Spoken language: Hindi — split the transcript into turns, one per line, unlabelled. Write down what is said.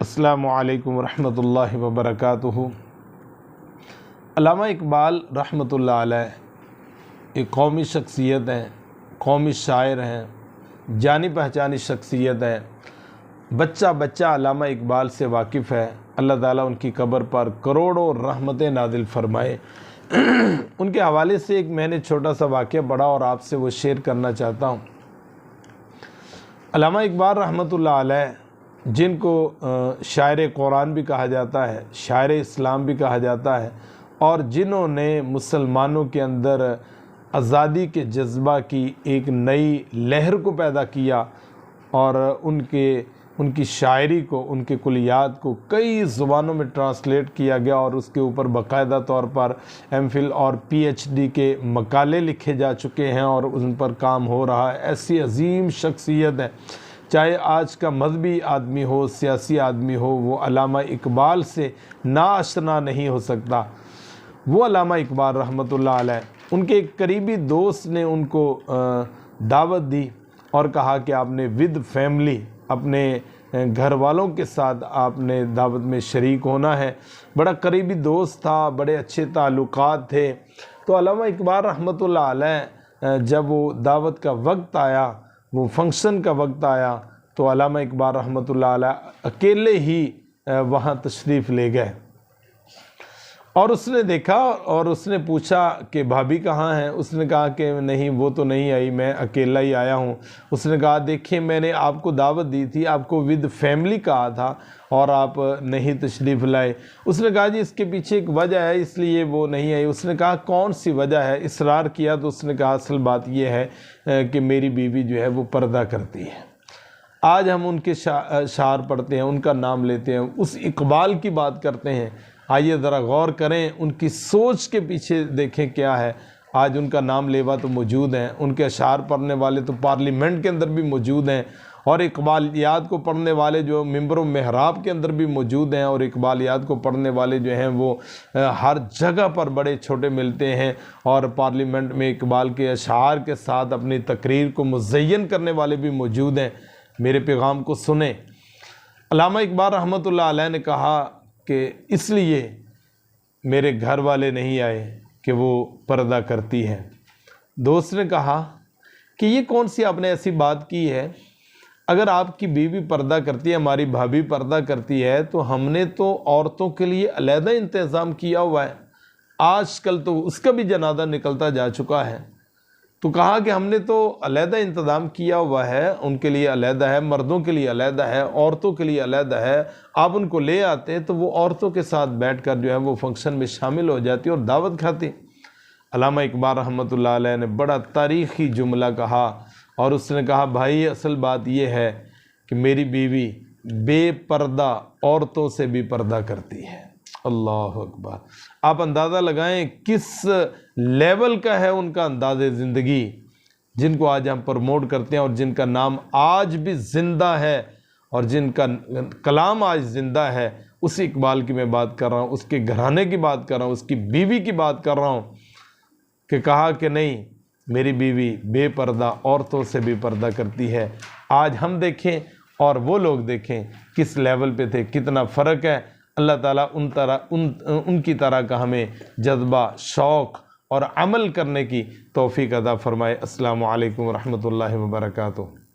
अस्सलामु अलैकुम रहमतुल्लाहि व बरकातुहू। अल्लामा इकबाल रहमतुल्लाह अलैह एक कौमी शख्सियत हैं, कौमी शायर हैं, जानी पहचानी शख्सियत हैं। बच्चा बच्चा अल्लामा इकबाल से वाकिफ़ है। अल्लाह ताला उनकी कब्र पर करोड़ों रहमतें नादिल फरमाए। उनके हवाले से एक मैंने छोटा सा वाक़या पढ़ा और आपसे वो शेयर करना चाहता हूँ। अल्लामा इकबाल रहमतुल्लाह अलैह जिनको शायर कुरान भी कहा जाता है, शायर इस्लाम भी कहा जाता है, और जिन्होंने मुसलमानों के अंदर आज़ादी के जज्बा की एक नई लहर को पैदा किया और उनकी शायरी को, उनके कुलियात को कई ज़ुबानों में ट्रांसलेट किया गया और उसके ऊपर बाकायदा तौर पर एमफिल और पीएचडी के मकाले लिखे जा चुके हैं और उन पर काम हो रहा है। ऐसी अजीम शख्सियत है, चाहे आज का मजहबी आदमी हो, सियासी आदमी हो, वो अल्लामा इकबाल से नाआशना नहीं हो सकता। वो अल्लामा इकबाल रहमतुल्लाह अलैह, उनके एक करीबी दोस्त ने उनको दावत दी और कहा कि आपने विद फैमिली अपने घर वालों के साथ आपने दावत में शरीक होना है। बड़ा करीबी दोस्त था, बड़े अच्छे ताल्लुकात थे। तो अल्लामा इकबाल रहमतुल्लाह अलैह जब वो दावत का वक्त आया, वो फंक्शन का वक्त आया, तो अल्लामा इकबाल रहमतुल्लाह अलैह अकेले ही वहाँ तशरीफ़ ले गए और उसने देखा और उसने पूछा कि भाभी कहाँ हैं। उसने कहा कि नहीं, वो तो नहीं आई, मैं अकेला ही आया हूँ। उसने कहा देखिए, मैंने आपको दावत दी थी, आपको विद फैमिली कहा था और आप नहीं तशरीफ़ लाए। उसने कहा जी इसके पीछे एक वजह है, इसलिए वो नहीं आई। उसने कहा कौन सी वजह है? इसरार किया तो उसने कहा असल बात यह है कि मेरी बीवी जो है वो पर्दा करती है। आज हम उनके शार पढ़ते हैं, उनका नाम लेते हैं, उस इकबाल की बात करते हैं। आइए ज़रा गौर करें, उनकी सोच के पीछे देखें क्या है। आज उनका नाम लेवा तो मौजूद हैं, उनके अशार पढ़ने वाले तो पार्लियामेंट के अंदर भी मौजूद हैं और इकबालियात को पढ़ने वाले जो मिंबर मेहराब के अंदर भी मौजूद हैं और इकबालियात को पढ़ने वाले जो हैं वो हर जगह पर बड़े छोटे मिलते हैं और पार्लियामेंट में इकबाल के अशार के साथ अपनी तकरीर को मुज़य्यन करने वाले भी मौजूद हैं। मेरे पैगाम को सुने। अल्लामा इकबाल रहमतुल्लाह अलैह ने कहा कि इसलिए मेरे घर वाले नहीं आए कि वो पर्दा करती है। दोस्त ने कहा कि ये कौन सी आपने ऐसी बात की है? अगर आपकी बीवी पर्दा करती है, हमारी भाभी पर्दा करती है, तो हमने तो औरतों के लिए अलहदा इंतज़ाम किया हुआ है। आजकल तो उसका भी जनाजा निकलता जा चुका है। तो कहा कि हमने तो अलहदा इंतज़ाम किया हुआ है, उनके लिए अलहदा है, मर्दों के लिए अलहदा है, औरतों के लिए अलहदा है। आप उनको ले आते हैं तो वो औरतों के साथ बैठकर जो है वो फंक्शन में शामिल हो जाती और दावत खाती। अल्लामा इकबाल रहमतुल्लाह अलैह ने बड़ा तारीख़ी जुमला कहा और उसने कहा भाई असल बात यह है कि मेरी बीवी बेपर्दा औरतों से भी पर्दा करती है। अल्लाह अकबर। आप अंदाज़ा लगाएं किस लेवल का है उनका अंदाज़े ज़िंदगी, जिनको आज हम प्रमोट करते हैं और जिनका नाम आज भी ज़िंदा है और जिनका कलाम आज ज़िंदा है। उस इकबाल की मैं बात कर रहा हूँ, उसके घराने की बात कर रहा हूँ, उसकी बीवी की बात कर रहा हूँ कि कहा कि नहीं, मेरी बीवी बेपर्दा औरतों से भी पर्दा करती है। आज हम देखें और वो लोग देखें किस लेवल पे थे, कितना फ़र्क है। अल्लाह ताला उनकी तरह का हमें जज्बा, शौक़ और अमल करने की तौफ़ीक़ अता फ़रमाए। अस्सलामु अलैकुम रहमतुल्लाहि व बरकातुहू।